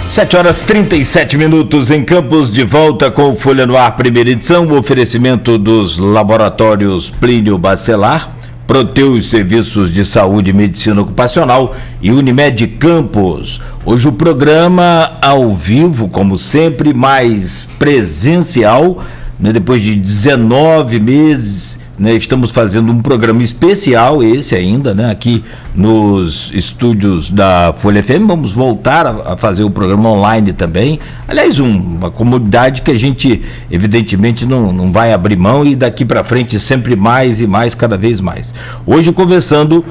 7h37 em Campos, de volta com o Folha no Ar, primeira edição, o oferecimento dos laboratórios Plínio Bacelar, Proteus Serviços de Saúde e Medicina Ocupacional e Unimed Campos. Hoje o programa ao vivo, como sempre, mais presencial, né, depois de 19 meses, né, estamos fazendo um programa especial, esse ainda, né, aqui nos estúdios da Folha FM. Vamos voltar a fazer o programa online também. Aliás, uma comodidade que a gente, evidentemente, não vai abrir mão, e daqui para frente sempre mais e mais, cada vez mais. Hoje conversando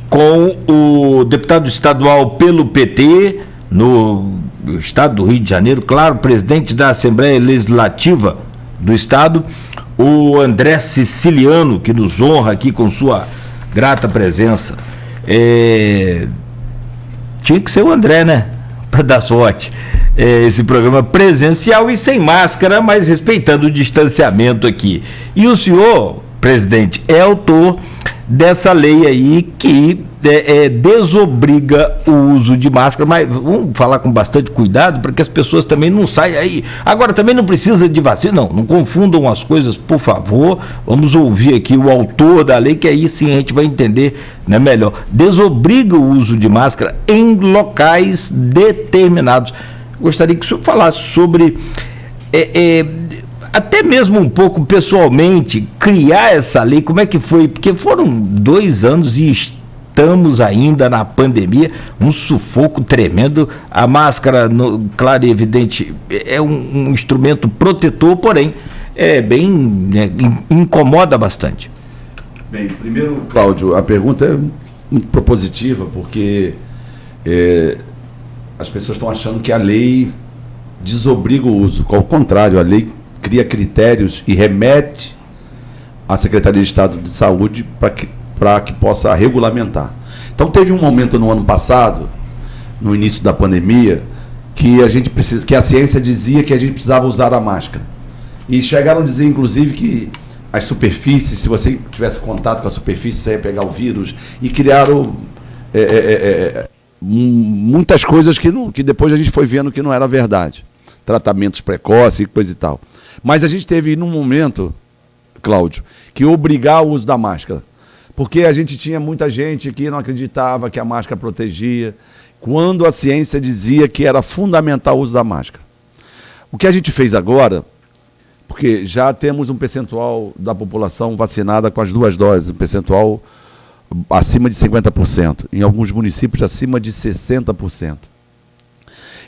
com o deputado estadual pelo PT, no estado do Rio de Janeiro, claro, presidente da Assembleia Legislativa do estado, o André Siciliano, que nos honra aqui com sua grata presença. Tinha que ser o André, né? Para dar sorte. Esse programa presencial e sem máscara, mas respeitando o distanciamento aqui. E o senhor, presidente, é autor dessa lei aí que desobriga o uso de máscara, mas vamos falar com bastante cuidado para que as pessoas também não saiam aí. Agora, também não precisa de vacina, não confundam as coisas, por favor. Vamos ouvir aqui o autor da lei, que aí sim a gente vai entender, né, melhor. Desobriga o uso de máscara em locais determinados. Gostaria que o senhor falasse sobre até mesmo um pouco pessoalmente, criar essa lei, como é que foi? Porque foram 2 anos e estamos ainda na pandemia, um sufoco tremendo. A máscara, claro e evidente, é um instrumento protetor, porém, incomoda bastante. Bem, primeiro, Cláudio, a pergunta é muito propositiva, porque as pessoas estão achando que a lei desobriga o uso. Ao contrário, a lei cria critérios e remete à Secretaria de Estado de Saúde para que possa regulamentar. Então, teve um momento no ano passado, no início da pandemia, que a ciência dizia que a gente precisava usar a máscara. E chegaram a dizer, inclusive, que as superfícies, se você tivesse contato com a superfície, você ia pegar o vírus, e criaram muitas coisas que depois a gente foi vendo que não era verdade. Tratamentos precoces e coisa e tal. Mas a gente teve, num momento, Cláudio, que obrigar o uso da máscara. Porque a gente tinha muita gente que não acreditava que a máscara protegia, quando a ciência dizia que era fundamental o uso da máscara. O que a gente fez agora, porque já temos um percentual da população vacinada com as 2 doses, um percentual acima de 50%, em alguns municípios acima de 60%.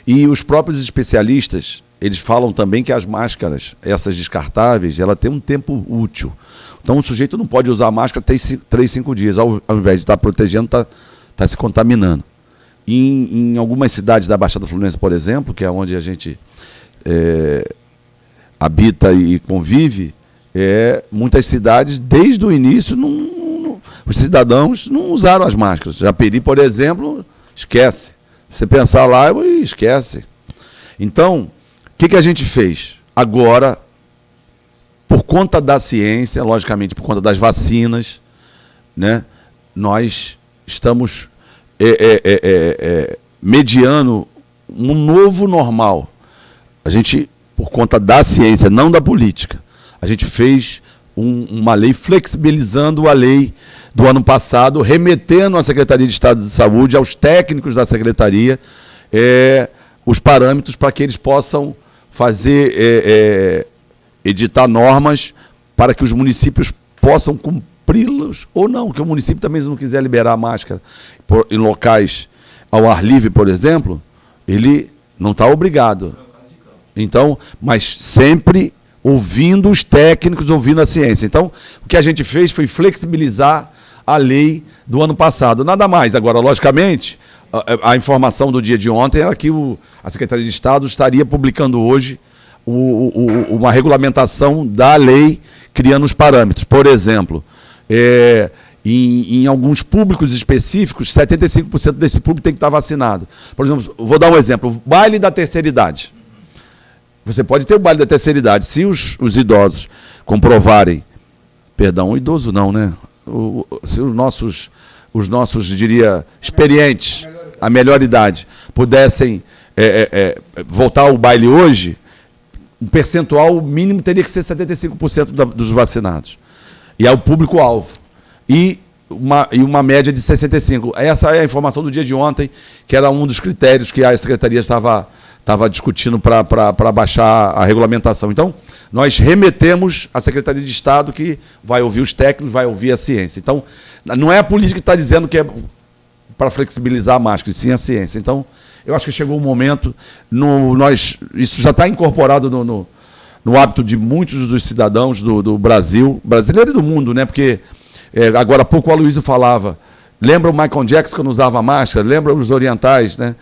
E os próprios especialistas, eles falam também que as máscaras, essas descartáveis, ela tem um tempo útil. Então o sujeito não pode usar a máscara 3, 5 dias, ao invés de estar protegendo, está se contaminando. Em algumas cidades da Baixada Fluminense, por exemplo, que é onde a gente habita e convive, muitas cidades, desde o início, os cidadãos não usaram as máscaras. Japeri, por exemplo, esquece. Você pensar lá, esquece. Então, o que a gente fez? Agora, por conta da ciência, logicamente por conta das vacinas, né, nós estamos mediando um novo normal. A gente, por conta da ciência, não da política, a gente fez uma lei flexibilizando a lei do ano passado, remetendo à Secretaria de Estado de Saúde, aos técnicos da Secretaria, os parâmetros para que eles possam fazer, editar normas para que os municípios possam cumpri-los ou não, que o município também, se não quiser liberar a máscara em locais ao ar livre, por exemplo, ele não está obrigado. Então, mas sempre ouvindo os técnicos, ouvindo a ciência. Então, o que a gente fez foi flexibilizar a lei do ano passado. Nada mais. Agora, logicamente, a informação do dia de ontem era que a Secretaria de Estado estaria publicando hoje uma regulamentação da lei, criando os parâmetros. Por exemplo, em alguns públicos específicos, 75% desse público tem que estar vacinado. Por exemplo, vou dar um exemplo, o baile da terceira idade. Você pode ter o baile da terceira idade, se os idosos comprovarem, perdão, o idoso não, né? Se os nossos, diria, experientes, a melhor idade, pudessem voltar ao baile hoje, um percentual mínimo teria que ser 75% dos vacinados. E é o público-alvo. E uma média de 65%. Essa é a informação do dia de ontem, que era um dos critérios que a Secretaria estava discutindo para baixar a regulamentação. Então, nós remetemos à Secretaria de Estado, que vai ouvir os técnicos, vai ouvir a ciência. Então, não é a política que está dizendo que é para flexibilizar a máscara, sim a ciência. Então, eu acho que chegou um momento, isso já está incorporado no hábito de muitos dos cidadãos do Brasil, brasileiro e do mundo, né? Porque agora há pouco o Aloysio falava, lembra o Michael Jackson quando usava máscara? Lembra os orientais, né?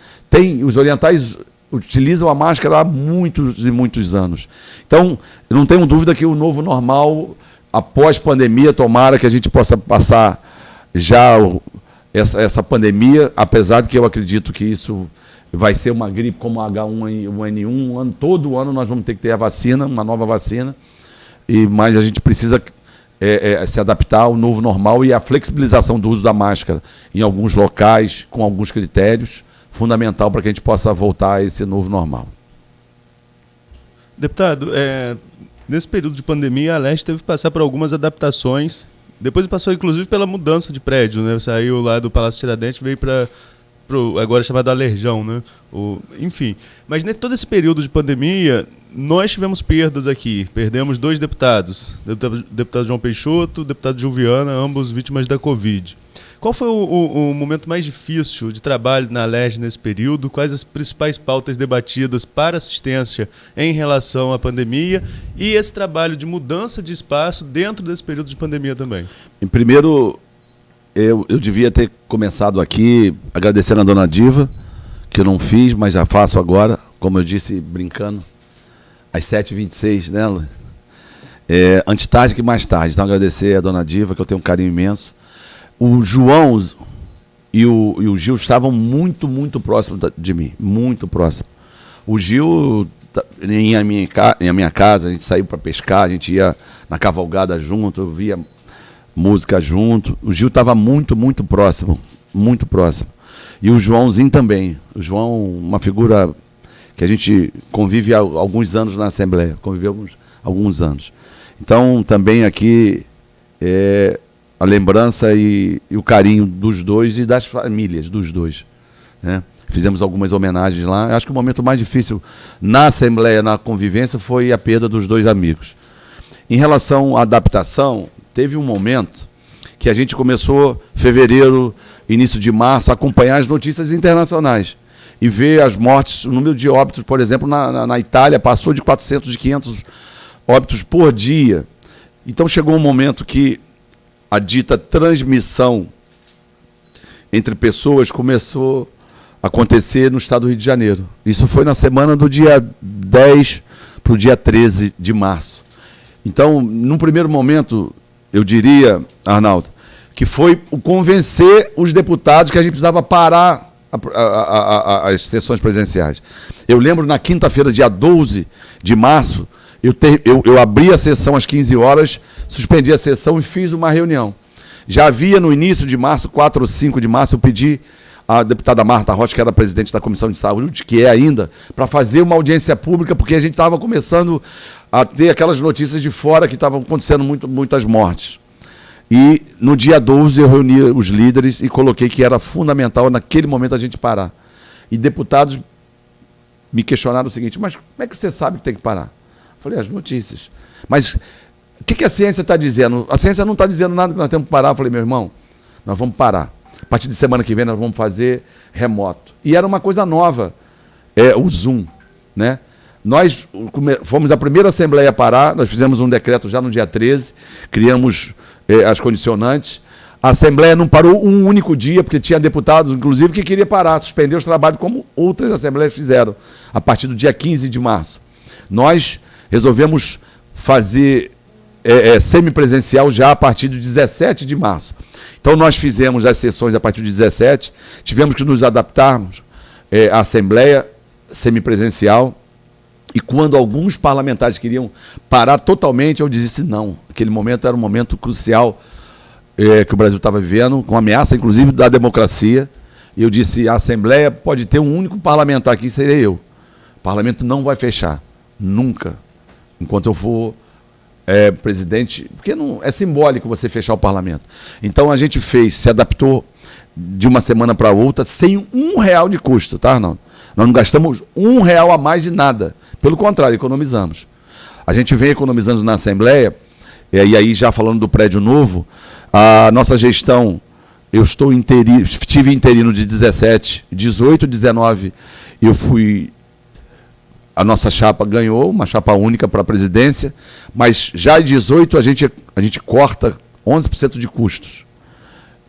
Os orientais utilizam a máscara há muitos e muitos anos. Então, eu não tenho dúvida que o novo normal, após pandemia, tomara que a gente possa passar já essa pandemia, apesar de que eu acredito que isso vai ser uma gripe como a H1N1, todo ano nós vamos ter que ter a vacina, uma nova vacina, mas a gente precisa se adaptar ao novo normal e à flexibilização do uso da máscara em alguns locais, com alguns critérios, fundamental para que a gente possa voltar a esse novo normal. Deputado, nesse período de pandemia, a Leste teve que passar por algumas adaptações, depois passou inclusive pela mudança de prédio, né? Saiu lá do Palácio Tiradentes, veio para agora chamado Alerjão, né? Enfim, mas todo esse período de pandemia, nós tivemos perdas aqui. Perdemos 2 deputados, deputado João Peixoto, deputado Gilviana, ambos vítimas da Covid. Qual foi o momento mais difícil de trabalho na LERJ nesse período? Quais as principais pautas debatidas para assistência em relação à pandemia e esse trabalho de mudança de espaço dentro desse período de pandemia também? Em primeiro, eu devia ter começado aqui agradecendo a dona Diva, que eu não fiz, mas já faço agora, como eu disse, brincando, às 7h26, né, Lu? Antes tarde que mais tarde. Então, agradecer a dona Diva, que eu tenho um carinho imenso. O João e o Gil estavam muito, muito próximos de mim, muito próximo. O Gil, em a minha casa, a gente saiu para pescar, a gente ia na cavalgada junto, eu via música junto. O Gil estava muito, muito próximo, muito próximo. E o Joãozinho também. O João, uma figura que a gente convive há alguns anos na Assembleia, convivemos alguns anos. Então, também aqui a lembrança e o carinho dos dois e das famílias dos dois, né? Fizemos algumas homenagens lá. Acho que o momento mais difícil na Assembleia, na convivência, foi a perda dos 2 amigos. Em relação à adaptação, teve um momento que a gente começou, fevereiro, início de março, a acompanhar as notícias internacionais e ver as mortes, o número de óbitos, por exemplo, na Itália, passou de 400, de 500 óbitos por dia. Então chegou um momento que a dita transmissão entre pessoas começou a acontecer no estado do Rio de Janeiro. Isso foi na semana do dia 10 para o dia 13 de março. Então, num primeiro momento, eu diria, Arnaldo, que foi o convencer os deputados que a gente precisava parar as sessões presenciais. Eu lembro, na quinta-feira, dia 12 de março, eu abri a sessão às 15 horas, suspendi a sessão e fiz uma reunião. Já havia no início de março, 4 ou 5 de março, eu pedi à deputada Marta Rocha, que era presidente da Comissão de Saúde, que é ainda, para fazer uma audiência pública, porque a gente estava começando a ter aquelas notícias de fora que estavam acontecendo muitas mortes. E no dia 12 eu reuni os líderes e coloquei que era fundamental naquele momento a gente parar. E deputados me questionaram o seguinte: mas como é que você sabe que tem que parar? Falei, as notícias. Mas o que a ciência está dizendo? A ciência não está dizendo nada que nós temos que parar. Eu falei, meu irmão, nós vamos parar. A partir de semana que vem nós vamos fazer remoto. E era uma coisa nova, o Zoom, né? Nós fomos a primeira Assembleia a parar, nós fizemos um decreto já no dia 13, criamos as condicionantes. A Assembleia não parou um único dia, porque tinha deputados, inclusive, que queria parar, suspender os trabalhos, como outras Assembleias fizeram, a partir do dia 15 de março. Nós resolvemos fazer semipresencial já a partir do 17 de março. Então, nós fizemos as sessões a partir do 17, tivemos que nos adaptarmos à Assembleia semipresencial, e quando alguns parlamentares queriam parar totalmente, eu disse não. Aquele momento era um momento crucial que o Brasil estava vivendo, com ameaça, inclusive, da democracia, e eu disse, a Assembleia pode ter um único parlamentar aqui, seria eu. O parlamento não vai fechar, nunca, enquanto eu for presidente, porque não é simbólico você fechar o parlamento. Então a gente se adaptou de uma semana para outra sem R$1 de custo, tá, Arnaldo? Nós não gastamos R$1 a mais de nada, pelo contrário, economizamos. A gente vem economizando na Assembleia, e aí já falando do prédio novo, a nossa gestão, eu tive interino de 17, 18, 19, a nossa chapa ganhou, uma chapa única para a presidência, mas já em 18 a gente corta 11% de custos.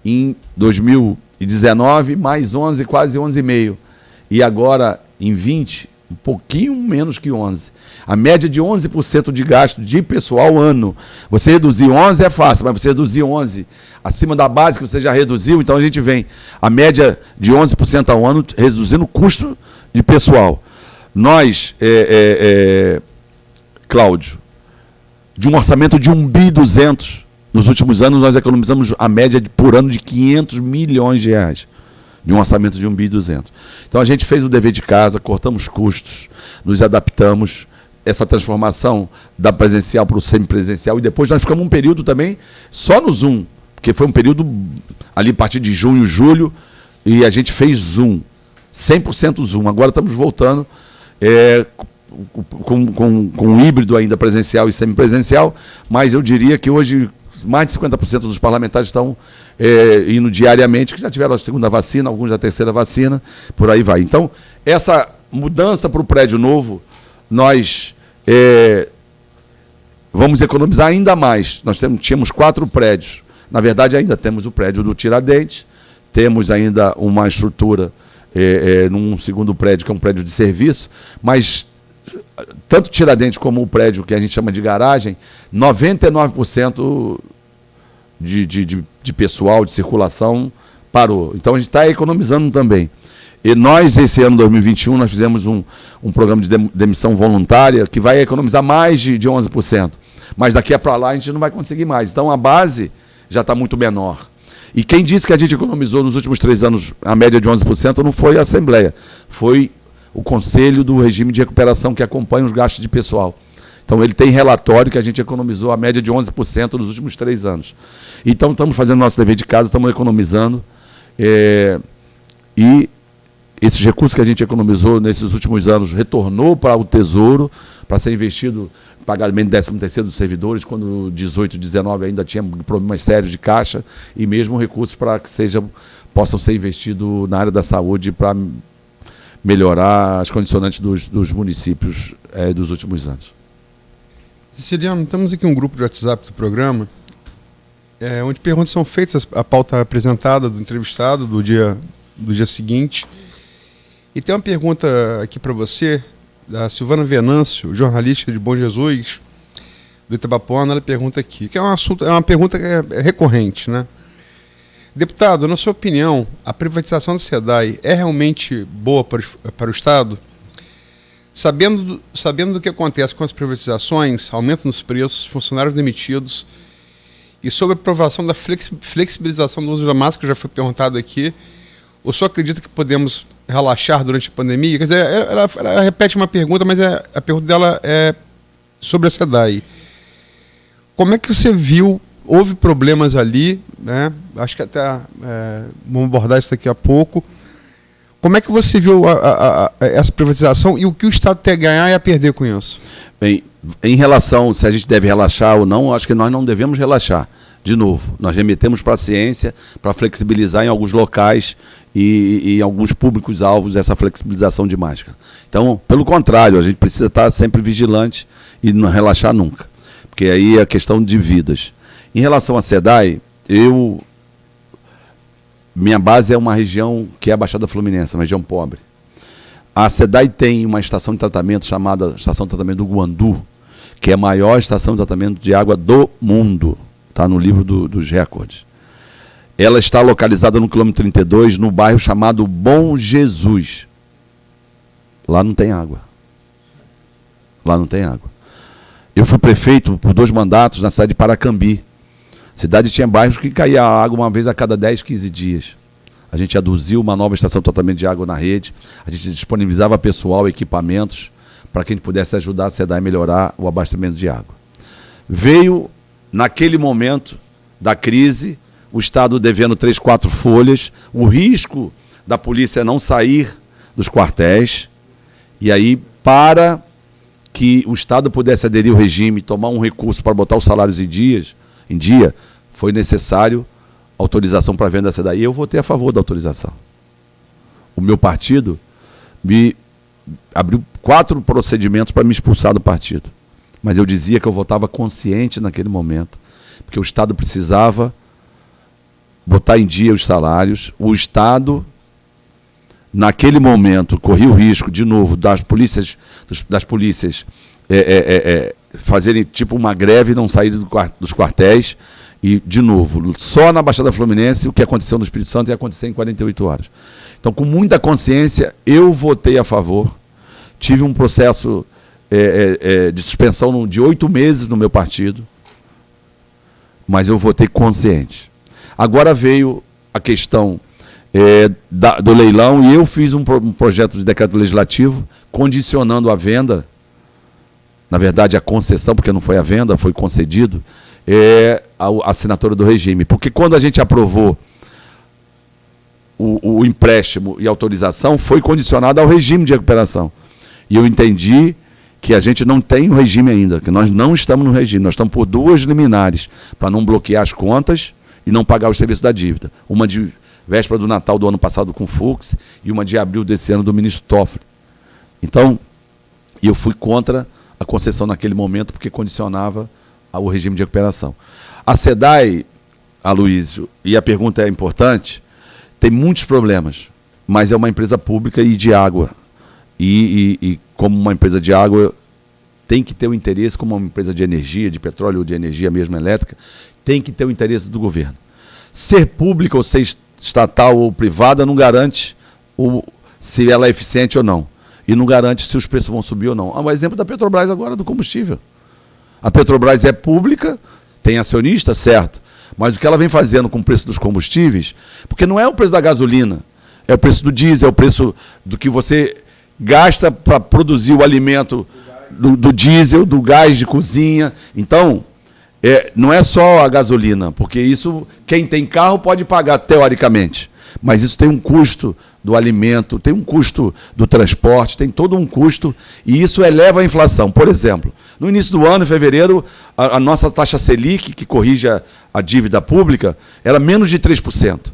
Em 2019, mais 11, quase 11,5%. E agora, em 20, um pouquinho menos que 11%. A média de 11% de gasto de pessoal ano. Você reduzir 11 é fácil, mas você reduzir 11 acima da base que você já reduziu, então a gente vem a média de 11% ao ano reduzindo o custo de pessoal. Nós, Cláudio, de um orçamento de 1,2 bilhão, nos últimos anos nós economizamos a média por ano de R$500 milhões, de um orçamento de 1,2 bilhão. Então a gente fez o dever de casa, cortamos custos, nos adaptamos, essa transformação da presencial para o semipresencial, e depois nós ficamos um período também só no Zoom, porque foi um período ali a partir de junho, julho, e a gente fez Zoom, 100% Zoom. Agora estamos voltando com um híbrido ainda presencial e semipresencial, mas eu diria que hoje mais de 50% dos parlamentares estão indo diariamente, que já tiveram a segunda vacina, alguns a terceira vacina, por aí vai. Então, essa mudança para o prédio novo, nós vamos economizar ainda mais. Nós tínhamos 4 prédios. Na verdade, ainda temos o prédio do Tiradentes, temos ainda uma estrutura num segundo prédio, que é um prédio de serviço, mas tanto Tiradentes como o prédio que a gente chama de garagem, 99% de pessoal, de circulação, parou. Então a gente está economizando também. E nós, esse ano 2021, nós fizemos um programa de demissão voluntária que vai economizar mais de 11%. Mas daqui para lá a gente não vai conseguir mais. Então a base já está muito menor. E quem disse que a gente economizou nos últimos 3 anos a média de 11% não foi a Assembleia, foi o Conselho do Regime de Recuperação que acompanha os gastos de pessoal. Então ele tem relatório que a gente economizou a média de 11% nos últimos 3 anos. Então estamos fazendo nosso dever de casa, estamos economizando. E esses recursos que a gente economizou nesses últimos anos retornou para o Tesouro, para ser investido pagamento de 13º dos servidores, quando 18, 19 ainda tinha problemas sérios de caixa, e mesmo recursos para que possam ser investidos na área da saúde para melhorar as condicionantes dos municípios dos últimos anos. Siciliano, temos aqui um grupo de WhatsApp do programa, onde perguntas são feitas, a pauta apresentada do entrevistado do dia seguinte. E tem uma pergunta aqui para você, da Silvana Venâncio, jornalista de Bom Jesus, do Itabapoana. Ela pergunta aqui, que é uma pergunta que é recorrente, né? Deputado, na sua opinião, a privatização da SEDAI é realmente boa para o Estado? Sabendo do que acontece com as privatizações, aumento nos preços, funcionários demitidos, e sobre a aprovação da flexibilização do uso da máscara, já foi perguntado aqui, o senhor acredita que podemos relaxar durante a pandemia? Quer dizer, ela repete uma pergunta, mas a pergunta dela é sobre a SEDAI. Como é que você viu? Houve problemas ali, né? Acho que até vamos abordar isso daqui a pouco. Como é que você viu essa privatização e o que o Estado tem a ganhar e a perder com isso? Bem, em relação se a gente deve relaxar ou não, acho que nós não devemos relaxar. De novo, nós remetemos para a ciência para flexibilizar em alguns locais e em alguns públicos-alvos essa flexibilização de máscara. Então, pelo contrário, a gente precisa estar sempre vigilante e não relaxar nunca, porque aí é questão de vidas. Em relação à SEDAI, minha base é uma região que é a Baixada Fluminense, uma região pobre. A SEDAI tem uma estação de tratamento chamada Estação de Tratamento do Guandu, que é a maior estação de tratamento de água do mundo. Está no livro dos recordes. Ela está localizada no quilômetro 32, no bairro chamado Bom Jesus. Lá não tem água. Lá não tem água. Eu fui prefeito por 2 mandatos na cidade de Paracambi. A cidade tinha bairros que caía água uma vez a cada 10, 15 dias. a gente aduziu uma nova estação de tratamento de água na rede, a gente disponibilizava pessoal, equipamentos, para que a gente pudesse ajudar a SEDAI a melhorar o abastecimento de água. Veio, naquele momento da crise, o Estado devendo 3, 4 folhas, o risco da polícia não sair dos quartéis, e aí, para que o Estado pudesse aderir ao regime, tomar um recurso para botar os salários em dia, foi necessário autorização para a venda da SEDAI. E eu votei a favor da autorização. O meu partido me abriu 4 procedimentos para me expulsar do partido. Mas eu dizia que eu votava consciente naquele momento, porque o Estado precisava botar em dia os salários. O Estado, naquele momento, corria o risco, de novo, das polícias fazerem tipo uma greve e não saírem dos quartéis. E, de novo, só na Baixada Fluminense, o que aconteceu no Espírito Santo ia acontecer em 48 horas. Então, com muita consciência, eu votei a favor. Tive um processo de suspensão de 8 meses no meu partido, mas eu votei consciente. Agora veio a questão do leilão, e eu fiz um projeto de decreto legislativo condicionando a venda, na verdade a concessão, porque não foi a venda, foi concedido, a assinatura do regime. Porque quando a gente aprovou o empréstimo e a autorização, foi condicionado ao regime de recuperação. E eu entendi que a gente não tem o regime ainda, que nós não estamos no regime, nós estamos por 2 liminares, para não bloquear as contas e não pagar os serviços da dívida. Uma de véspera do Natal do ano passado com o Fux e uma de abril desse ano do ministro Toffoli. Então, eu fui contra a concessão naquele momento, porque condicionava ao regime de recuperação. A SEDAI, Aloysio, e a pergunta é importante, tem muitos problemas, mas é uma empresa pública e de água. E como uma empresa de água, tem que ter o interesse, como uma empresa de energia, de petróleo ou de energia mesmo elétrica, tem que ter o interesse do governo. Ser pública ou ser estatal ou privada não garante se ela é eficiente ou não. E não garante se os preços vão subir ou não. O exemplo da Petrobras agora, do combustível. A Petrobras é pública, tem acionista, certo. Mas o que ela vem fazendo com o preço dos combustíveis, porque não é o preço da gasolina, é o preço do diesel, é o preço do que você gasta para produzir o alimento do diesel, do gás de cozinha. Então, não é só a gasolina, porque isso, quem tem carro pode pagar teoricamente, mas isso tem um custo do alimento, tem um custo do transporte, tem todo um custo, e isso eleva a inflação. Por exemplo, no início do ano, em fevereiro, a nossa taxa Selic, que corrige a dívida pública, era menos de 3%.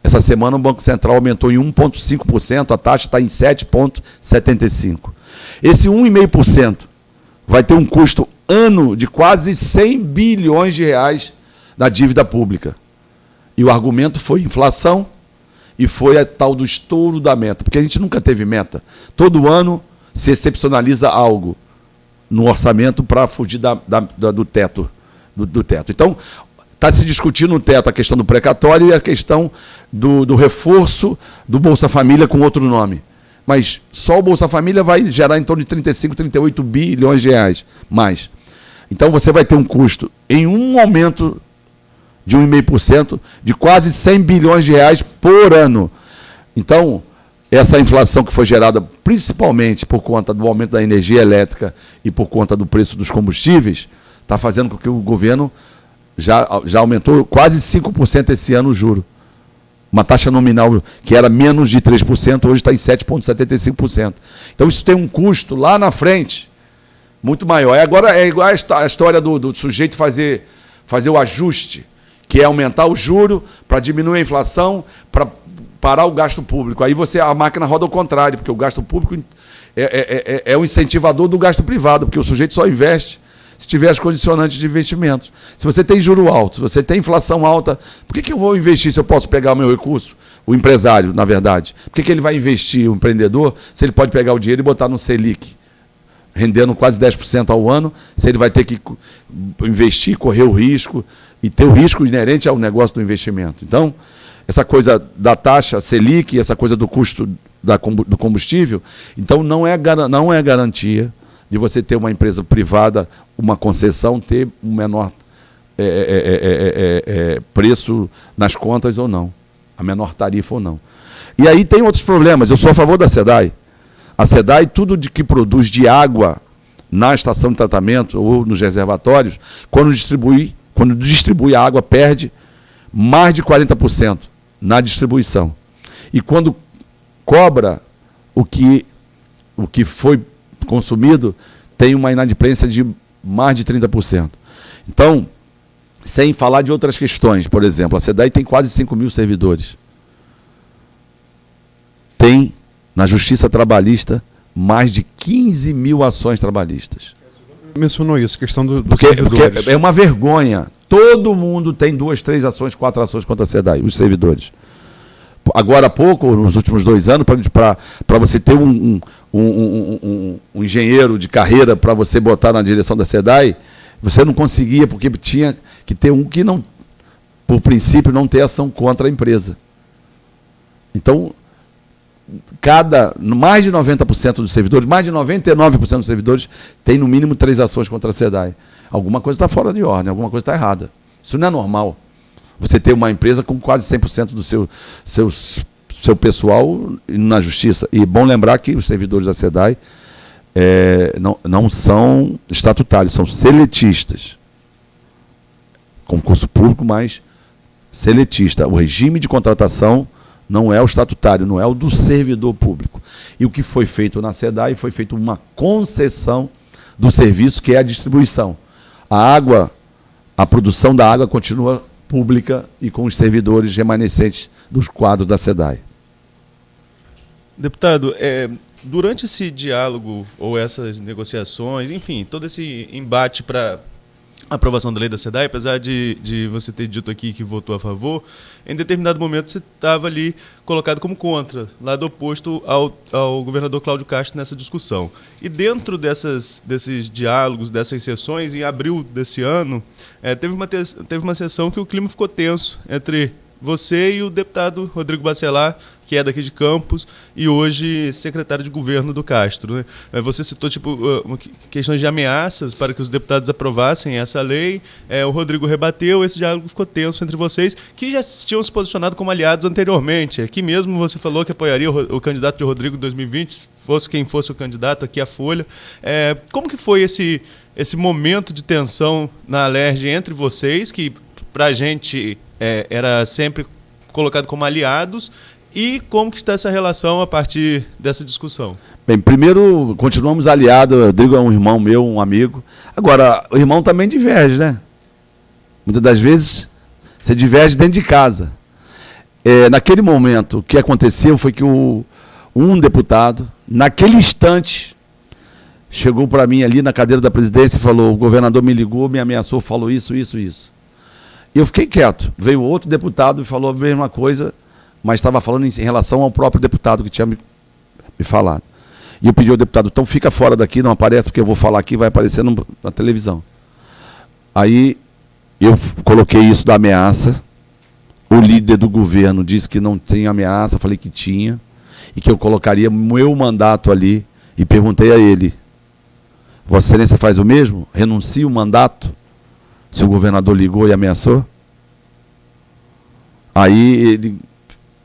Essa semana o Banco Central aumentou em 1,5%, a taxa está em 7,75%. Esse 1,5% vai ter um custo ano de quase 100 bilhões de reais na dívida pública. E o argumento foi inflação e foi a tal do estouro da meta, porque a gente nunca teve meta. Todo ano se excepcionaliza algo no orçamento para fugir do teto. Então, está se discutindo no teto a questão do precatório e a questão do reforço do Bolsa Família com outro nome. Mas só o Bolsa Família vai gerar em torno de 35, 38 bilhões de reais mais. Então você vai ter um custo em um aumento de 1,5% de quase 100 bilhões de reais por ano. Então, essa inflação que foi gerada principalmente por conta do aumento da energia elétrica e por conta do preço dos combustíveis, está fazendo com que o governo já aumentou quase 5% esse ano o juro. Uma taxa nominal que era menos de 3%, hoje está em 7,75%. Então isso tem um custo lá na frente muito maior. Agora é igual a história do sujeito fazer o ajuste, que é aumentar o juro para diminuir a inflação, para parar o gasto público. Aí a máquina roda ao contrário, porque o gasto público é o incentivador do gasto privado, porque o sujeito só investe se tiver as condicionantes de investimentos. Se você tem juro alto, se você tem inflação alta, por que eu vou investir se eu posso pegar o meu recurso? O empresário, na verdade. Por que ele vai investir, o empreendedor, se ele pode pegar o dinheiro e botar no Selic, rendendo quase 10% ao ano, se ele vai ter que investir, correr o risco, e ter o risco inerente ao negócio do investimento. Então, essa coisa da taxa Selic, essa coisa do custo do combustível, então não é garantia de você ter uma empresa privada, uma concessão, ter um menor preço nas contas ou não. a menor tarifa ou não. E aí tem outros problemas. Eu sou a favor da SEDAI. A SEDAI, tudo de que produz de água na estação de tratamento ou nos reservatórios, quando distribui a água, perde mais de 40% na distribuição. E quando cobra o que foi consumido, tem uma inadimplência de mais de 30%. Então, sem falar de outras questões, por exemplo, a SEDAI tem quase 5 mil servidores. Tem, na Justiça Trabalhista, mais de 15 mil ações trabalhistas. Mencionou isso, questão dos Porque servidores. é uma vergonha. Todo mundo tem 2, 3 ações, 4 ações contra a SEDAI, os servidores. Agora há pouco, nos últimos 2 anos, para você ter um engenheiro de carreira para você botar na direção da SEDAI, você não conseguia, porque tinha que ter um que não, por princípio, não ter ação contra a empresa. Então, mais de 90% dos servidores, mais de 99% dos servidores tem no mínimo 3 ações contra a SEDAI. Alguma coisa está fora de ordem, alguma coisa está errada. Isso não é normal. Você ter uma empresa com quase 100% do seu pessoal na justiça. E é bom lembrar que os servidores da SEDAI não são estatutários, são seletistas. Concurso público, mas seletista. O regime de contratação não é o estatutário, não é o do servidor público. E o que foi feito na SEDAI foi feito uma concessão do serviço, que é a distribuição. A produção da água continua pública e com os servidores remanescentes dos quadros da SEDAI. Deputado, durante esse diálogo ou essas negociações, enfim, todo esse embate para a aprovação da lei da SEDAI, apesar de você ter dito aqui que votou a favor, em determinado momento você estava ali colocado como contra, lado oposto ao governador Cláudio Castro nessa discussão. E dentro desses diálogos, dessas sessões, em abril desse ano, teve uma sessão que o clima ficou tenso entre você e o deputado Rodrigo Bacelar, que é daqui de Campos e hoje secretário de governo do Castro, né? Você citou questões de ameaças para que os deputados aprovassem essa lei. O Rodrigo rebateu, esse diálogo ficou tenso entre vocês, que já tinham se posicionado como aliados anteriormente. Aqui mesmo você falou que apoiaria o candidato de Rodrigo em 2020, fosse quem fosse o candidato, aqui a Folha. Como que foi esse momento de tensão na Alerj entre vocês, que para a gente era sempre colocado como aliados, e como que está essa relação a partir dessa discussão? Bem, primeiro, continuamos aliados. O Rodrigo é um irmão meu, um amigo. Agora, o irmão também diverge, né? Muitas das vezes, você diverge dentro de casa. Naquele momento, o que aconteceu foi que um deputado, naquele instante, chegou para mim ali na cadeira da presidência e falou: o governador me ligou, me ameaçou, falou isso. E eu fiquei quieto. Veio outro deputado e falou a mesma coisa, mas estava falando em relação ao próprio deputado que tinha me falado. E eu pedi ao deputado: então fica fora daqui, não aparece, porque eu vou falar aqui, vai aparecer na televisão. Aí eu coloquei isso da ameaça. O líder do governo disse que não tem ameaça, eu falei que tinha, e que eu colocaria meu mandato ali, e perguntei a ele: Vossa Excelência faz o mesmo? Renuncia o mandato? Se o governador ligou e ameaçou? Aí ele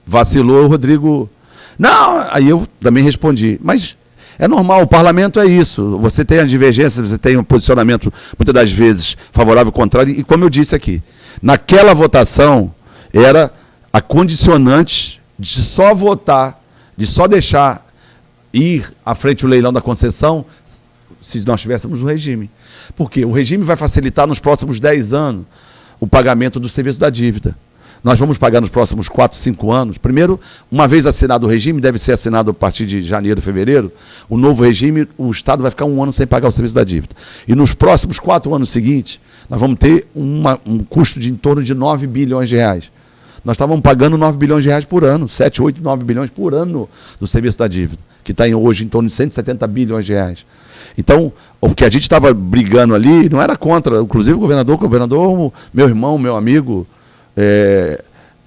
vacilou, o Rodrigo... Não, aí eu também respondi. Mas é normal, o parlamento é isso. Você tem a divergência, você tem um posicionamento, muitas das vezes, favorável ou contrário. E como eu disse aqui, naquela votação era a condicionante de só votar, de só deixar ir à frente o leilão da concessão, se nós tivéssemos o regime. Porque o regime vai facilitar nos próximos 10 anos o pagamento do serviço da dívida. Nós vamos pagar nos próximos 4, 5 anos. Primeiro, uma vez assinado o regime, deve ser assinado a partir de janeiro, fevereiro, o novo regime, o Estado vai ficar 1 ano sem pagar o serviço da dívida. E nos próximos 4 anos seguintes, nós vamos ter um custo de em torno de 9 bilhões de reais. Nós estávamos pagando 9 bilhões de reais por ano, 7, 8, 9 bilhões por ano do serviço da dívida, que está hoje em torno de 170 bilhões de reais. Então, o que a gente estava brigando ali não era contra, inclusive o governador, meu irmão, meu amigo,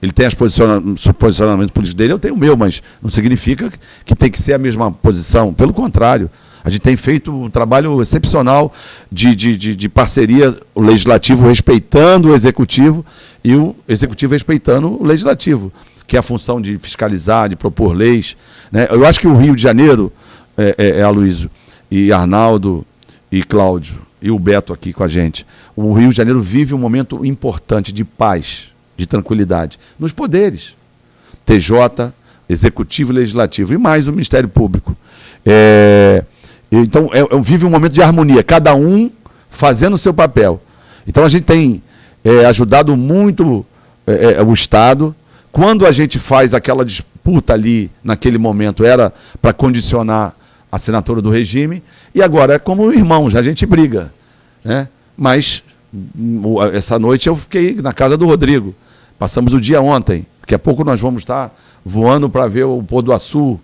ele tem o posicionamento político dele, eu tenho o meu, mas não significa que tem que ser a mesma posição. Pelo contrário, a gente tem feito um trabalho excepcional de parceria, o legislativo respeitando o executivo e o executivo respeitando o legislativo. que é a função de fiscalizar, de propor leis, né? Eu acho que o Rio de Janeiro, Aloysio, e Arnaldo, e Cláudio, e o Beto aqui com a gente, o Rio de Janeiro vive um momento importante de paz, de tranquilidade, nos poderes, TJ, Executivo e Legislativo, e mais o Ministério Público. Então, vive um momento de harmonia, cada um fazendo o seu papel. Então, a gente tem ajudado muito o Estado. Quando a gente faz aquela disputa ali, naquele momento, era para condicionar a assinatura do regime, e agora é como irmãos, a gente briga, né? Mas, essa noite eu fiquei na casa do Rodrigo, passamos o dia ontem, daqui a pouco nós vamos estar voando para ver o Pôr do Açu,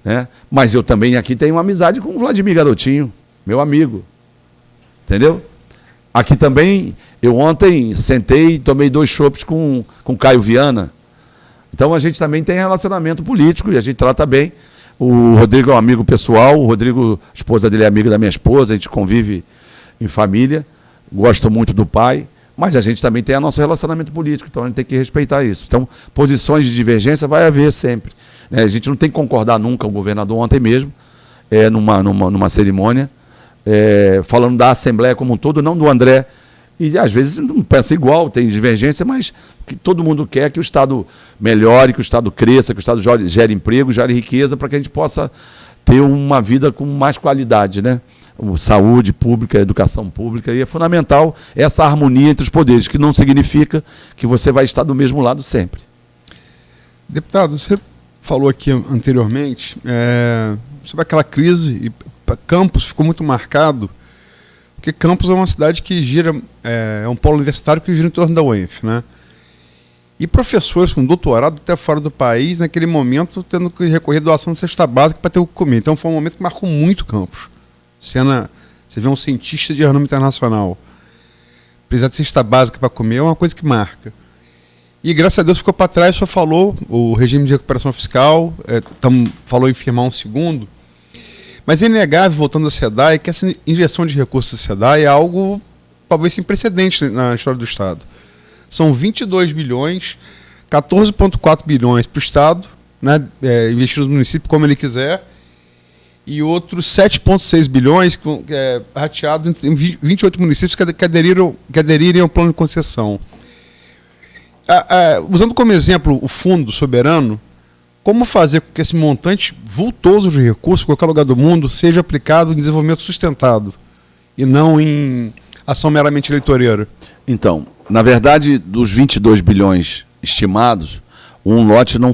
né? Mas eu também aqui tenho uma amizade com o Vladimir Garotinho, meu amigo, entendeu? Aqui também, eu ontem sentei e tomei 2 chopes com Caio Viana. Então a gente também tem relacionamento político e a gente trata bem. O Rodrigo é um amigo pessoal, o Rodrigo, a esposa dele é amiga da minha esposa, a gente convive em família, gosto muito do pai, mas a gente também tem o nosso relacionamento político, então a gente tem que respeitar isso. Então, posições de divergência vai haver sempre, né? A gente não tem que concordar nunca, o governador ontem mesmo, numa cerimônia, falando da Assembleia como um todo, não do André, e às vezes não pensa igual, tem divergência, mas que todo mundo quer que o Estado melhore, que o Estado cresça, que o Estado gere emprego, gere riqueza, para que a gente possa ter uma vida com mais qualidade, né? Saúde pública, educação pública, e é fundamental essa harmonia entre os poderes, que não significa que você vai estar do mesmo lado sempre. Deputado, você falou aqui anteriormente sobre aquela crise, e Campos ficou muito marcado, porque Campos é uma cidade que gira, é um polo universitário que gira em torno da UENF, né? E professores com doutorado até fora do país, naquele momento, tendo que recorrer à doação de cesta básica para ter o que comer. Então foi um momento que marcou muito Campos. Você vê um cientista de renome internacional precisar de cesta básica para comer, é uma coisa que marca. E graças a Deus ficou para trás, só falou o regime de recuperação fiscal, falou em firmar um segundo. Mas é inegável, voltando à SEDAI, que essa injeção de recursos da SEDAI é algo talvez sem precedente na história do Estado. São 22 bilhões, 14,4 bilhões para o Estado, né, investir no município como ele quiser, e outros 7,6 bilhões rateados em 28 municípios que aderirem ao plano de concessão. Usando como exemplo o Fundo Soberano, como fazer com que esse montante vultoso de recursos, em qualquer lugar do mundo, seja aplicado em desenvolvimento sustentado e não em ação meramente eleitoreira? Então, na verdade, dos 22 bilhões estimados, um lote não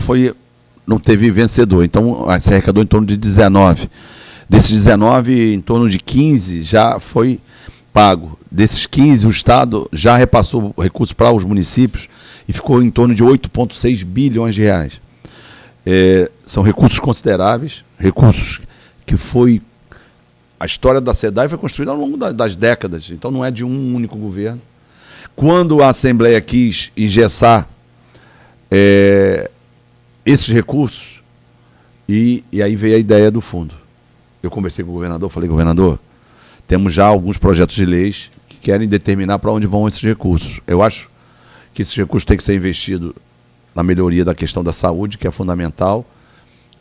teve vencedor. Então, se arrecadou em torno de 19. Desses 19, em torno de 15 já foi pago. Desses 15, o Estado já repassou recursos para os municípios e ficou em torno de 8,6 bilhões de reais. São recursos consideráveis, recursos que a história da SEDAI foi construída ao longo das décadas, então não é de um único governo. Quando a Assembleia quis engessar esses recursos, e aí veio a ideia do fundo. Eu conversei com o governador, falei, governador, temos já alguns projetos de leis que querem determinar para onde vão esses recursos. Eu acho que esses recursos têm que ser investidos na melhoria da questão da saúde, que é fundamental,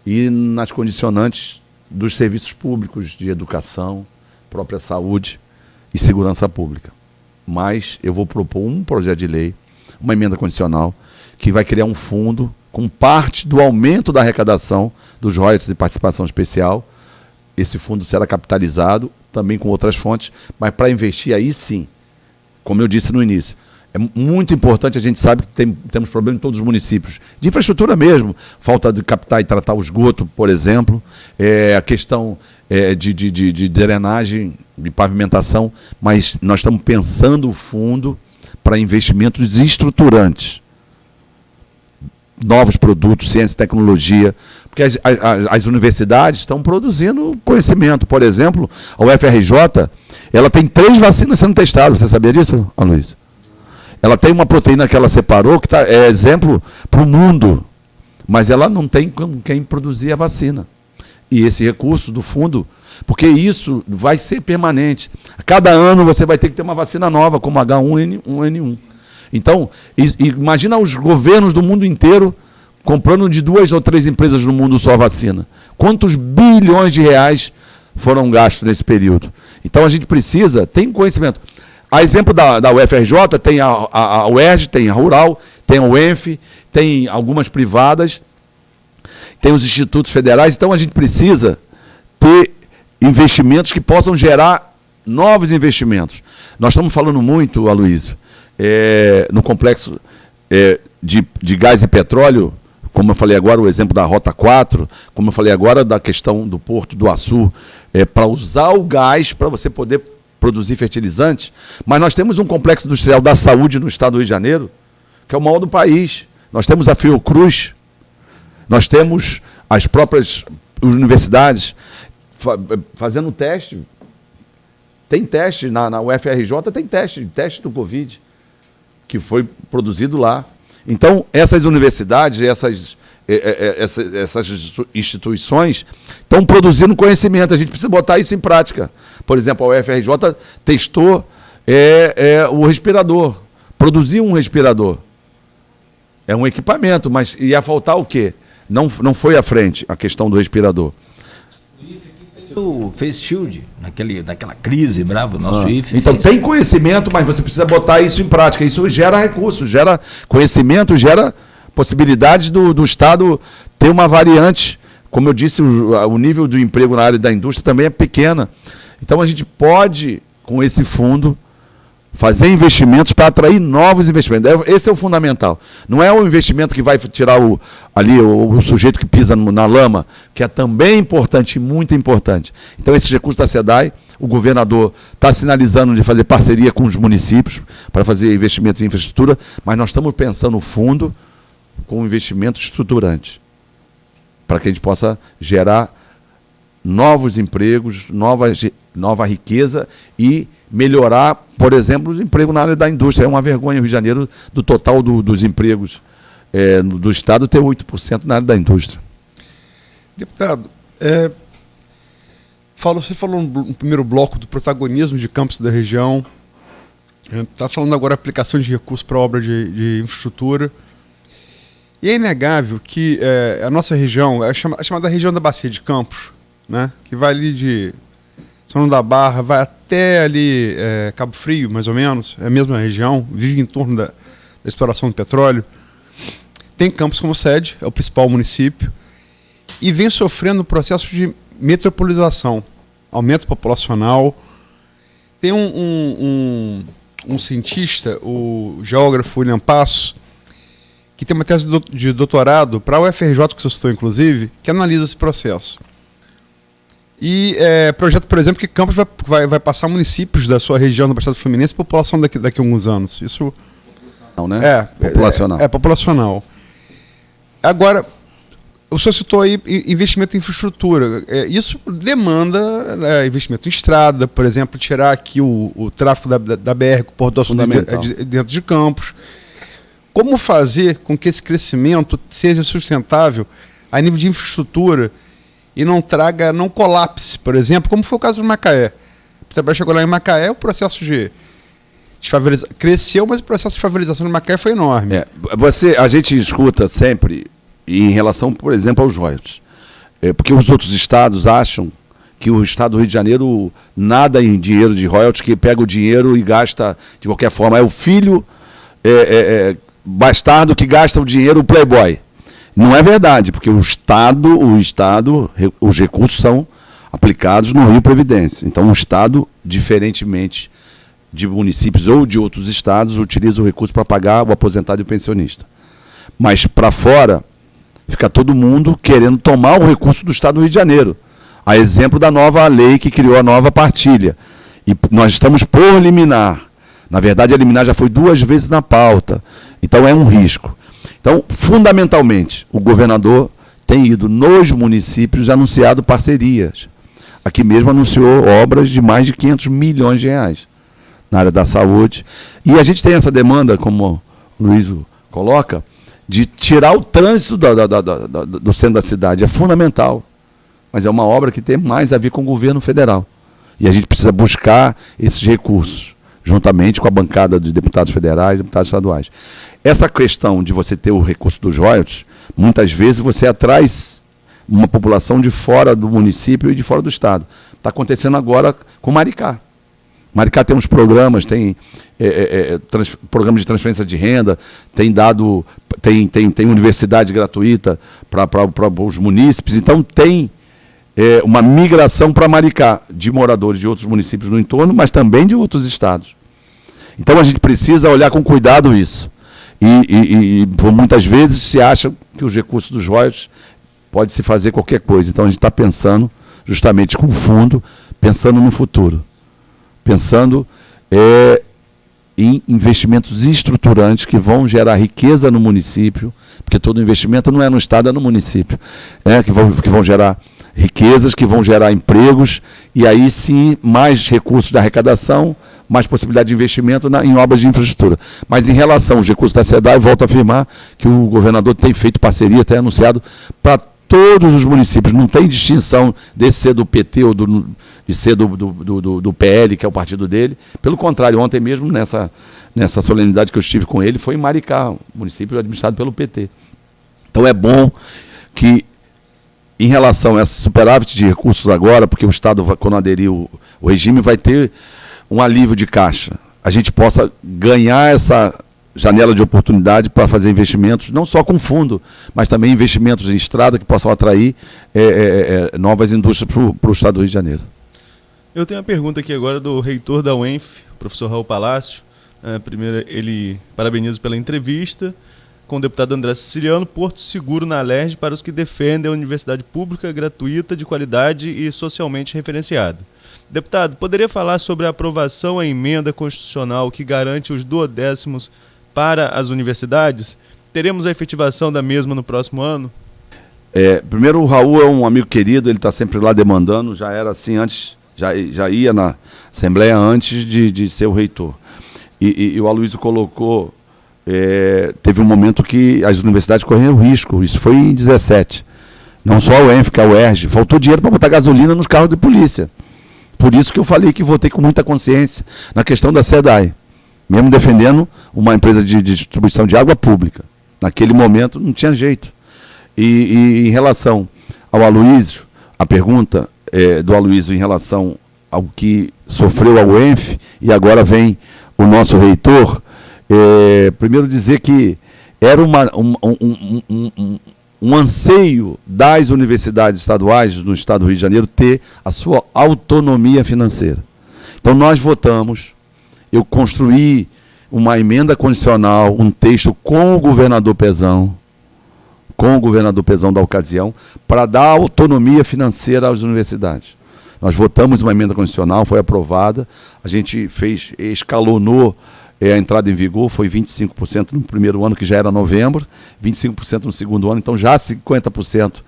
e nas condicionantes dos serviços públicos de educação, própria saúde e segurança pública. Mas eu vou propor um projeto de lei, uma emenda condicional, que vai criar um fundo com parte do aumento da arrecadação dos royalties e participação especial. Esse fundo será capitalizado também com outras fontes, mas para investir aí sim, como eu disse no início, é muito importante, a gente sabe que temos problema em todos os municípios, de infraestrutura mesmo, falta de captar e tratar o esgoto, por exemplo, a questão de drenagem, de pavimentação, mas nós estamos pensando o fundo para investimentos estruturantes, novos produtos, ciência e tecnologia, porque as universidades estão produzindo conhecimento. Por exemplo, a UFRJ, ela tem 3 vacinas sendo testadas, você sabia disso, Aloysio? Ela tem uma proteína que ela separou, que é exemplo para o mundo, mas ela não tem com quem produzir a vacina. E esse recurso do fundo, porque isso vai ser permanente. A cada ano você vai ter que ter uma vacina nova, como H1N1. Então, imagina os governos do mundo inteiro comprando de 2 ou 3 empresas no mundo só a vacina. Quantos bilhões de reais foram gastos nesse período? Então a gente precisa, tem conhecimento. A exemplo da UFRJ, tem a UERJ, tem a Rural, tem a UENF, tem algumas privadas, tem os institutos federais. Então a gente precisa ter investimentos que possam gerar novos investimentos. Nós estamos falando muito, Aloysio, no complexo de gás e petróleo, como eu falei agora, o exemplo da Rota 4, como eu falei agora da questão do Porto do Açu, para usar o gás para você poder produzir fertilizantes, mas nós temos um complexo industrial da saúde no estado do Rio de Janeiro, que é o maior do país. Nós temos a Fiocruz, nós temos as próprias universidades fazendo teste. Tem teste na UFRJ, tem teste do Covid, que foi produzido lá. Então, essas universidades, essas instituições estão produzindo conhecimento. A gente precisa botar isso em prática. Por exemplo, a UFRJ testou o respirador, produziu um respirador. É um equipamento, mas ia faltar o quê? Não foi à frente a questão do respirador. O Face Shield, naquela crise brava, o nosso IFE. Então tem conhecimento, mas você precisa botar isso em prática. Isso gera recursos, gera conhecimento, gera possibilidades do Estado ter uma variante. Como eu disse, o nível do emprego na área da indústria também é pequena. Então a gente pode, com esse fundo, fazer investimentos para atrair novos investimentos. Esse é o fundamental. Não é o investimento que vai tirar o sujeito que pisa na lama, que é também importante, muito importante. Então, esses recursos da SEDAI, o governador está sinalizando de fazer parceria com os municípios para fazer investimentos em infraestrutura, mas nós estamos pensando no fundo com investimento estruturante, para que a gente possa gerar novos empregos, nova riqueza e melhorar, por exemplo, o emprego na área da indústria. É uma vergonha o Rio de Janeiro, do total dos empregos do Estado, ter 8% na área da indústria. Deputado, você falou no primeiro bloco do protagonismo de Campos da região, está falando agora aplicação de recursos para obra de infraestrutura, e é inegável que a nossa região, a chamada região da Bacia de Campos, né, que vai ali de São João da Barra, vai até ali Cabo Frio, mais ou menos, é a mesma região, vive em torno da exploração do petróleo. Tem Campos como sede, é o principal município, e vem sofrendo um processo de metropolização, aumento populacional. Tem um cientista, o geógrafo William Passo, que tem uma tese de doutorado para a UFRJ, que você citou inclusive, que analisa esse processo. E projeto, por exemplo, que Campos vai passar municípios da sua região, da Baixada Fluminense, população daqui a alguns anos. Isso né? Populacional. Populacional. Agora, o senhor citou aí investimento em infraestrutura. Isso demanda investimento em estrada, por exemplo, tirar aqui o tráfego da BR, o Porto do Açu dentro de Campos. Como fazer com que esse crescimento seja sustentável a nível de infraestrutura e não colapse, por exemplo, como foi o caso do Macaé. O Petrobras chegou lá em Macaé, o processo de favorização cresceu, mas o processo de favorização do Macaé foi enorme. A gente escuta sempre em relação, por exemplo, aos royalties. Porque os outros estados acham que o estado do Rio de Janeiro nada em dinheiro de royalties, que pega o dinheiro e gasta de qualquer forma. É o filho bastardo que gasta o dinheiro, o playboy. Não é verdade, porque os recursos são aplicados no Rio Previdência. Então, o Estado, diferentemente de municípios ou de outros estados, utiliza o recurso para pagar o aposentado e o pensionista. Mas, para fora, fica todo mundo querendo tomar o recurso do Estado do Rio de Janeiro. A exemplo da nova lei que criou a nova partilha. E nós estamos por liminar. Na verdade, a liminar já foi 2 vezes na pauta. Então, é um risco. Então, fundamentalmente, o governador tem ido nos municípios e anunciado parcerias. Aqui mesmo anunciou obras de mais de 500 milhões de reais na área da saúde. E a gente tem essa demanda, como o Luiz coloca, de tirar o trânsito do centro da cidade. É fundamental. Mas é uma obra que tem mais a ver com o governo federal. E a gente precisa buscar esses recursos, juntamente com a bancada de deputados federais e deputados estaduais. Essa questão de você ter o recurso dos royalties, Muitas vezes você atrai uma população de fora do município e de fora do estado. Está acontecendo agora com Maricá. Maricá tem uns programas, tem programas de transferência de renda, tem universidade gratuita para os munícipes, então tem uma migração para Maricá de moradores de outros municípios no entorno, mas também de outros estados. Então a gente precisa olhar com cuidado isso. E muitas vezes se acha que os recursos dos royalties pode se fazer qualquer coisa. Então a gente está pensando justamente com o fundo, pensando no futuro. Pensando em investimentos estruturantes que vão gerar riqueza no município, porque todo investimento não é no estado, é no município, que vão gerar riquezas, que vão gerar empregos, e aí sim mais recursos da arrecadação, mais possibilidade de investimento em obras de infraestrutura. Mas em relação aos recursos da SEDAI, volto a afirmar que o governador tem feito parceria, tem anunciado para todos os municípios, não tem distinção de ser do PT ou de ser do PL, que é o partido dele. Pelo contrário, ontem mesmo, nessa solenidade que eu estive com ele, foi em Maricá, município administrado pelo PT. Então é bom que, em relação a esse superávit de recursos agora, porque o Estado, quando aderir o regime, vai ter um alívio de caixa, a gente possa ganhar essa janela de oportunidade para fazer investimentos, não só com fundo, mas também investimentos em estrada que possam atrair novas indústrias para o Estado do Rio de Janeiro. Eu tenho uma pergunta aqui agora do reitor da UENF, professor Raul Palácio. Primeiro, ele parabeniza pela entrevista com o deputado André Siciliano. Porto Seguro na Alerj para os que defendem a universidade pública, gratuita, de qualidade e socialmente referenciada. Deputado, poderia falar sobre a aprovação à emenda constitucional que garante os 12º para as universidades? Teremos a efetivação da mesma no próximo ano? Primeiro, o Raul é um amigo querido, ele está sempre lá demandando, já era assim antes, já ia na Assembleia antes de ser o reitor. E o Aloysio colocou, teve um momento que as universidades correram risco, isso foi em 17. Não só a UENF, que a UERJ, faltou dinheiro para botar gasolina nos carros de polícia. Por isso que eu falei que votei com muita consciência na questão da SEDAI, mesmo defendendo uma empresa de distribuição de água pública. Naquele momento não tinha jeito. E em relação ao Aloysio, a pergunta do Aloysio em relação ao que sofreu a UENF, e agora vem o nosso reitor, primeiro dizer que era um anseio das universidades estaduais no estado do Rio de Janeiro ter a sua autonomia financeira. Então nós votamos, eu construí uma emenda condicional, um texto com o governador Pezão da ocasião, para dar autonomia financeira às universidades. Nós votamos uma emenda condicional, foi aprovada, a gente escalonou a entrada em vigor, foi 25% no primeiro ano, que já era novembro, 25% no segundo ano, então já 50%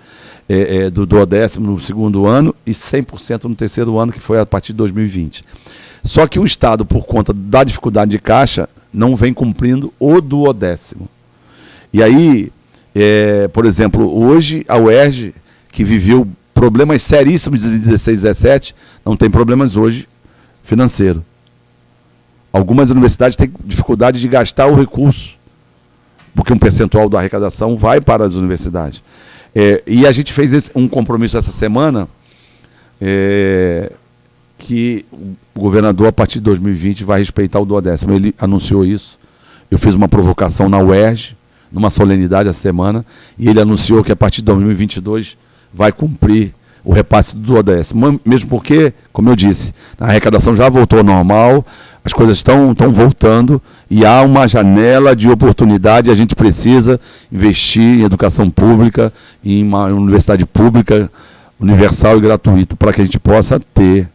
do 10º no segundo ano e 100% no terceiro ano, que foi a partir de 2020. Só que o Estado, por conta da dificuldade de caixa, não vem cumprindo o 10º. E aí, por exemplo, hoje a UERJ, que viveu problemas seríssimos de 16 e 17, não tem problemas hoje financeiros. Algumas universidades têm dificuldade de gastar o recurso, porque um percentual da arrecadação vai para as universidades. E a gente fez um compromisso essa semana, que o governador, a partir de 2020, vai respeitar o 10º. Ele anunciou isso. Eu fiz uma provocação na UERJ, numa solenidade essa semana, e ele anunciou que a partir de 2022 vai cumprir o repasse do 10º. Mesmo porque, como eu disse, a arrecadação já voltou ao normal, as coisas estão voltando e há uma janela de oportunidade. A gente precisa investir em educação pública, em uma universidade pública, universal e gratuita, para que a gente possa ter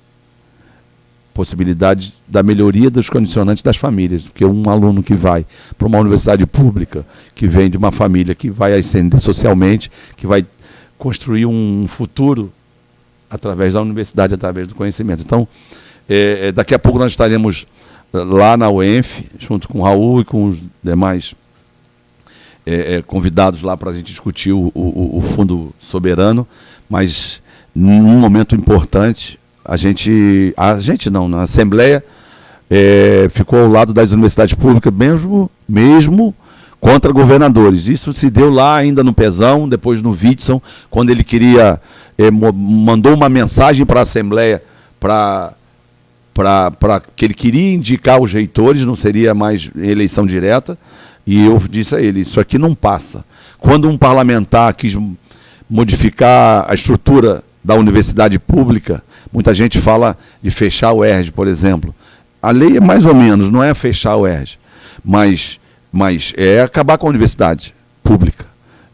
possibilidade da melhoria dos condicionantes das famílias. Porque um aluno que vai para uma universidade pública, que vem de uma família que vai ascender socialmente, que vai construir um futuro através da universidade, através do conhecimento. Então, daqui a pouco nós estaremos lá na UENF, junto com o Raul e com os demais convidados lá para a gente discutir o Fundo Soberano, mas num momento importante, na Assembleia, ficou ao lado das universidades públicas, mesmo contra governadores. Isso se deu lá ainda no Pezão, depois no Witson, quando ele queria, mandou uma mensagem para a Assembleia para que ele queria indicar os reitores, não seria mais eleição direta, e eu disse a ele, isso aqui não passa. Quando um parlamentar quis modificar a estrutura da universidade pública, muita gente fala de fechar o ERJ, por exemplo. A lei é mais ou menos, não é fechar o ERJ, mas é acabar com a universidade pública.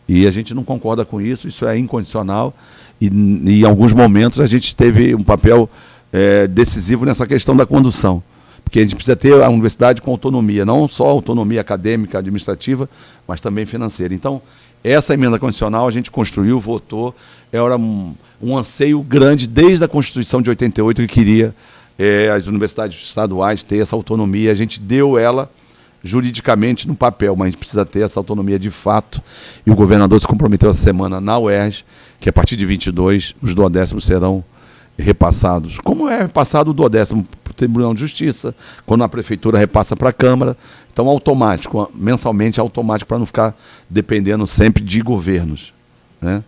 E a gente não concorda com isso, isso é incondicional, e em alguns momentos a gente teve um papel decisivo nessa questão da condução. Porque a gente precisa ter a universidade com autonomia, não só autonomia acadêmica, administrativa, mas também financeira. Então, essa emenda constitucional a gente construiu, votou, era um anseio grande desde a Constituição de 88 que queria as universidades estaduais ter essa autonomia. A gente deu ela juridicamente no papel, mas a gente precisa ter essa autonomia de fato. E o governador se comprometeu essa semana na UERJ, que a partir de 22 os duodécimos serão repassados. Como é repassado o duodécimo para o Tribunal de Justiça, quando a Prefeitura repassa para a Câmara. Então, automático, mensalmente automático, para não ficar dependendo sempre de governos, né?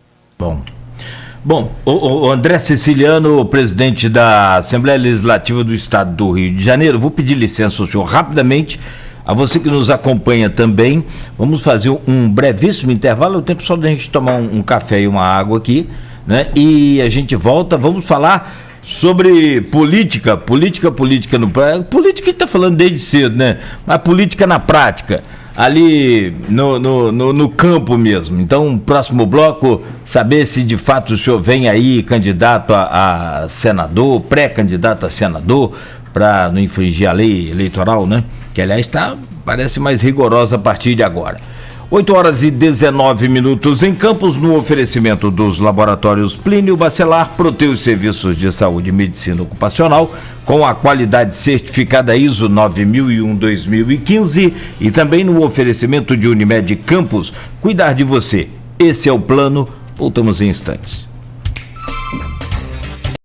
Bom, o André Siciliano, presidente da Assembleia Legislativa do Estado do Rio de Janeiro, vou pedir licença ao senhor rapidamente, a você que nos acompanha também, vamos fazer um brevíssimo intervalo, é o tempo só da gente tomar um café e uma água aqui, né? E a gente volta, vamos falar sobre política no... Política a gente está falando desde cedo, né? Mas política na prática, ali no campo mesmo. Então, próximo bloco, saber se de fato o senhor vem aí candidato a senador, pré-candidato a senador, para não infringir a lei eleitoral, né? Que, aliás, parece mais rigorosa a partir de agora. 8h19 em Campos, no oferecimento dos laboratórios Plínio Bacelar, Proteus Serviços de Saúde e Medicina Ocupacional, com a qualidade certificada ISO 9001-2015, e também no oferecimento de Unimed Campos, cuidar de você. Esse é o plano. Voltamos em instantes.